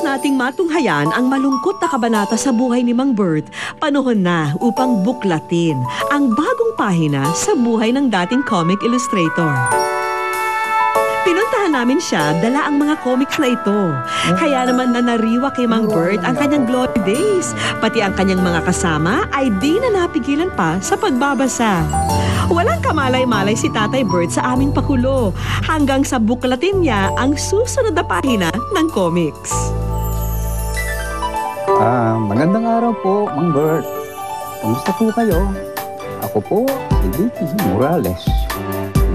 nating matunghayan ang malungkot na kabanata sa buhay ni Mang Bert, panahon na upang buklatin ang bagong pahina sa buhay ng dating comic illustrator. Pinuntahan namin siya, dala ang mga comics na ito. Kaya naman nanariwa kay Mang Bert ang kanyang glory days. Pati ang kanyang mga kasama ay di na napigilan pa sa pagbabasa. Walang kamalay-malay si Tatay Bert sa aming pakulo hanggang sa buklatin niya ang susunod na pahina ng comics. Magandang araw po, Mang Bert. Kamusta po kayo? Ako po, si Vicky Morales.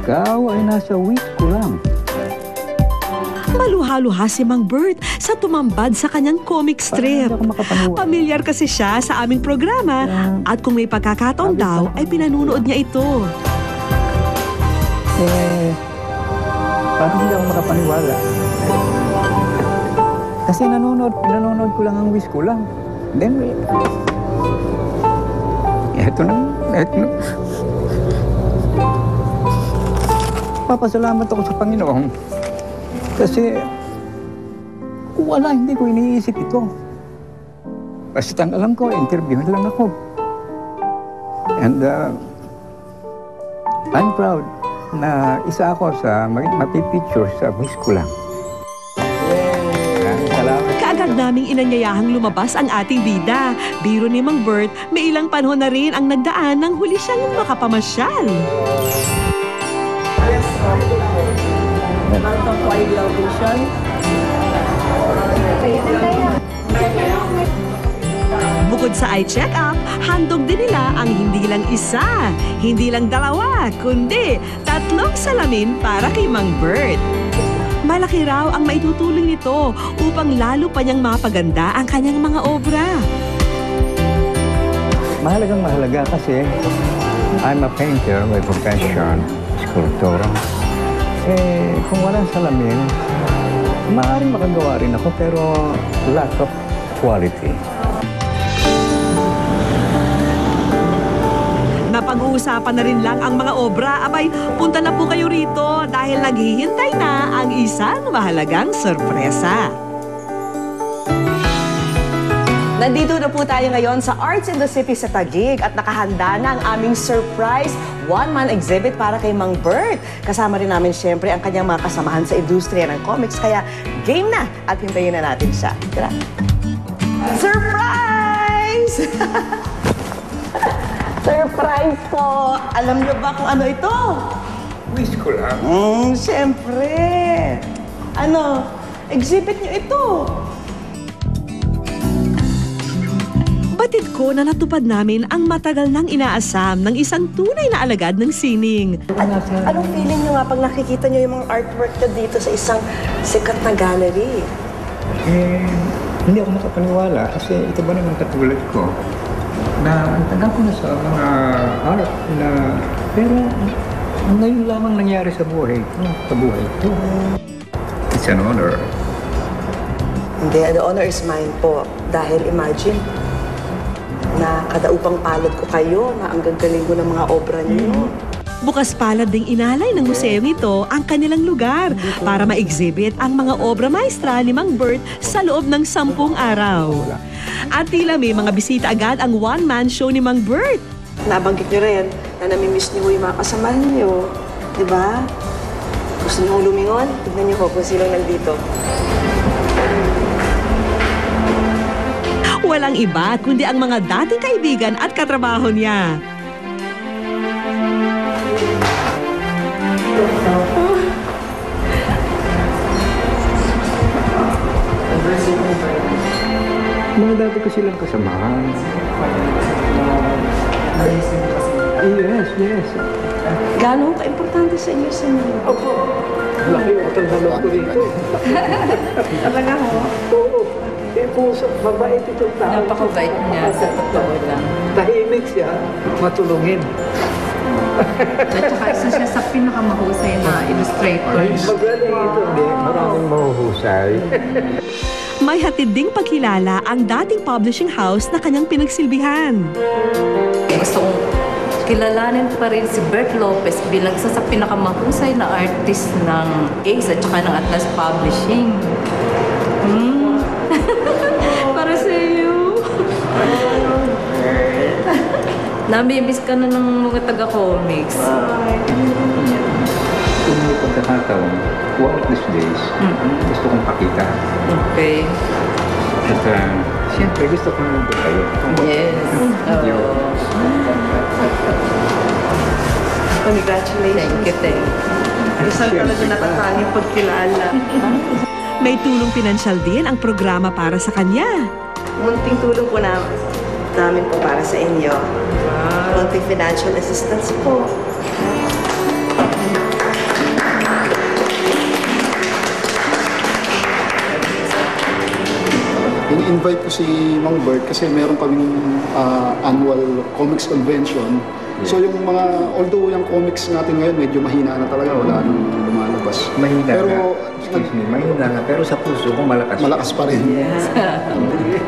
Ikaw ay nasa week ko lang. Maluha-luha si Mang Bert sa tumambad sa kanyang comic strip. Pamilyar kasi siya sa aming programa at kung may pagkakataon daw ay pinanunood niya ito. Parang hindi ako makapaniwala. Kasi nanonood ko lang ang wish ko lang. Then, eto na. Papasalamat ako sa Panginoon. Kasi, hindi ko iniisip ito. Basta ang alam ko, interviewin lang ako. And I'm proud na isa ako sa mapipicture sa wish ko lang. Kaagad naming inanyayahang lumabas ang ating bida. Biro ni Mang Bert, may ilang panahon na rin ang nagdaan nang huli siyang makapamasyal. Bukod sa eye check-up, handog din nila ang hindi lang isa, hindi lang dalawa, kundi 3 salamin para kay Mang Bert. Malaki raw ang maitutulong nito upang lalo pa niyang mapaganda ang kanyang mga obra. Mahalaga kasi I'm a painter by profession, sculptor. Kung walang salamin, maaaring makagawa rin ako pero lack of quality. Napag-uusapan na rin lang ang mga obra. Abay, punta na po kayo rito dahil naghihintay na ang isang mahalagang sorpresa. Nandito na po tayo ngayon sa Arts in the City sa Taguig at nakahanda na ang aming surprise one-man exhibit para kay Mang Bert. Kasama rin namin siyempre ang kanyang mga kasamahan sa industriya ng comics. Kaya game na at hintayin na natin siya. Tara. Surprise! Surprise po! Alam niyo ba kung ano ito? Wish ko lang. Siyempre. Ano? Exhibit niyo ito. Batid ko na natupad namin ang matagal nang inaasam ng isang tunay na alagad ng sining. Anong feeling niyo nga pag nakikita niyo yung mga artwork na dito sa isang sikat na gallery? Hindi ako makapaniwala kasi ito ba naman katulad ko na ang tagal ko na sa mga art na pero ngayon lamang nangyari sa buhay ko. It's an honor. Hindi, the honor is mine po. Dahil imagine, na kadaupang palad ko kayo na ang gagaling ko ng mga obra niyo. Bukas palad ding inalay ng museo nito ang kanilang lugar para ma-exhibit ang mga obra maestra ni Mang Bert sa loob ng 10 araw. At tila may mga bisita agad ang one-man show ni Mang Bert. Nabanggit niyo rin na namimiss niyo yung mga kasamahan niyo, di ba? Gusto niyo lumingon? Tignan niyo po kung sino nandito. Walang iba kundi ang mga dating kaibigan at katrabaho niya. Mga dati ko silang kasamahan. Yes. Gano'ng ka-importante sa inyo sa inyo? Opo. Laki yung katandalo ko dito. Talaga ho? Oo. Puso, mabait itong tao. Napakabait niya, sa totoo lang. Tahimik siya, matulungin. At saka isa siya sa pinakamahusay na illustrator. Magaling ito, hindi. Maraming mahuhusay. May hatid ding pagkilala ang dating publishing house na kanyang pinagsilbihan. Gusto kong kilalanin pa rin si Bert Lopez bilang isa sa pinakamahusay na artist ng ACE at saka ng Atlas Publishing. Namimiss ka na ng mga taga-comics. Kung may pagkakataon, one of these days, gusto kong pakita. Okay. At siyempre gusto ko nandun kayo. Yes. Congratulations. Thank you. Isang talaga natatanging pagkilala. May tulong pinansyal din ang programa para sa kanya. Munting tulong po namin po para sa inyo. Munting financial assistance po. In-invite ko si Mang Bert kasi meron kaming annual comics convention. So yung although yung comics natin ngayon medyo mahina na talaga, wala nang lumalabas. Mahina Pero, mahina nga. Pero sa puso ko malakas. malakas pa rin.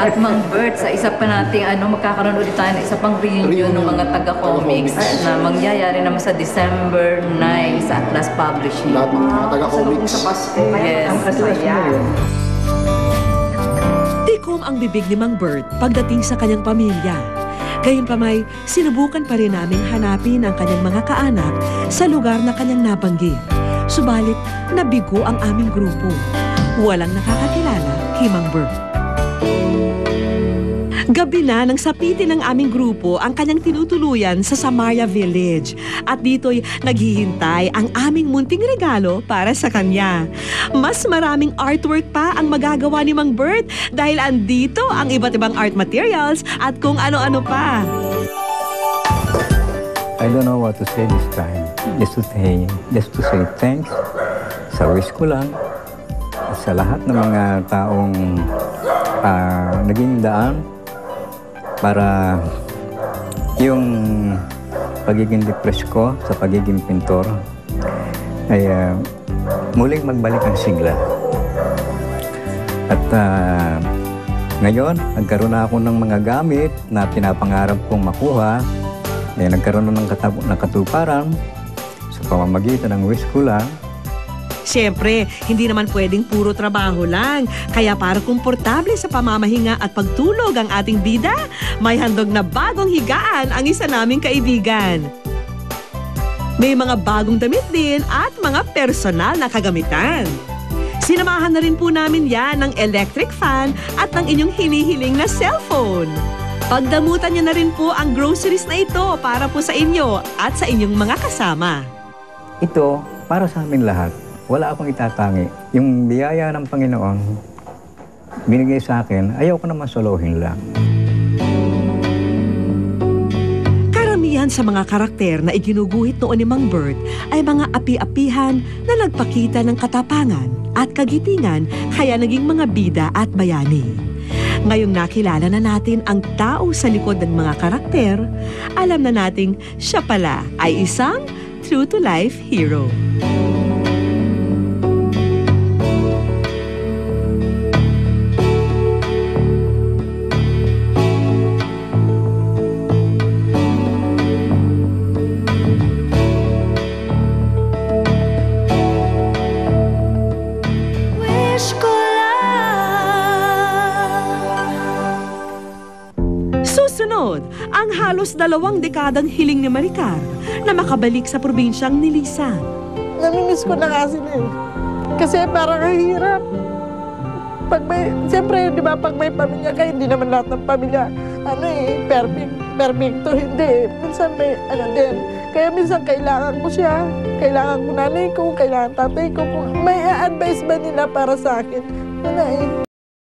At Mang Bert, sa isa pa nating magkakaroon ulit tayo ng isa pang reunion ng mga taga-comics na mangyayari naman sa December 9 sa Atlas Publishing. Lahat ng mga taga-comics. Yes. Tikom ang bibig ni Mang Bert pagdating sa kanyang pamilya. Gayunpamay, sinubukan pa rin naming hanapin ang kanyang mga kaanak sa lugar na kanyang nabanggit. Subalit, nabigo ang aming grupo. Walang nakakakilala kay Mang Bert. Gabi na nang sapitin ng aming grupo ang kanyang tinutuluyan sa Samaria Village. At dito'y naghihintay ang aming munting regalo para sa kanya. Mas maraming artwork pa ang magagawa ni Mang Bert dahil andito ang iba't ibang art materials at kung ano-ano pa. I don't know what to say this time. Just to say thanks sa wish ko lang at sa lahat ng mga taong naging daan para yung pagiging depressed ko sa pagiging pintor ay muling magbalik ang sigla. At ngayon, nagkaroon na ako ng mga gamit na pinapangarap kong makuha. Nagkaroon na ng katuparan sa pamamagitan ng wish ko lang. Siyempre, hindi naman pwedeng puro trabaho lang. Kaya para komportable sa pamamahinga at pagtulog ang ating bida, may handog na bagong higaan ang isa naming kaibigan. May mga bagong damit din at mga personal na kagamitan. Sinamahan na rin po namin yan ng electric fan at ng inyong hinihiling na cellphone. Pagdamutan niyo na rin po ang groceries na ito para po sa inyo at sa inyong mga kasama. Ito, para sa amin lahat. Wala akong itatangi. Yung biyaya ng Panginoon, binigay sa akin, ayaw ko naman solohin lang. Karamihan sa mga karakter na iginuguhit noon ni Mang Bert ay mga api-apihan na nagpakita ng katapangan at kagitingan kaya naging mga bida at bayani. Ngayong nakilala na natin ang tao sa likod ng mga karakter, alam na nating siya pala ay isang true-to-life hero. Susunod, ang halos 2 dekadang hiling ni Maricar na makabalik sa probinsyang nilisan. Namimiss ko na nga sila eh. Kasi parang ang hirap. Siyempre, di ba, pag may pamilya ka, hindi naman lahat ng pamilya, perfecto, hindi. Minsan may, din. Kaya minsan kailangan ko siya, kailangan ko nanay ko, kailangan tatay ko. Kung may advice ba nila para sa akin, wala eh.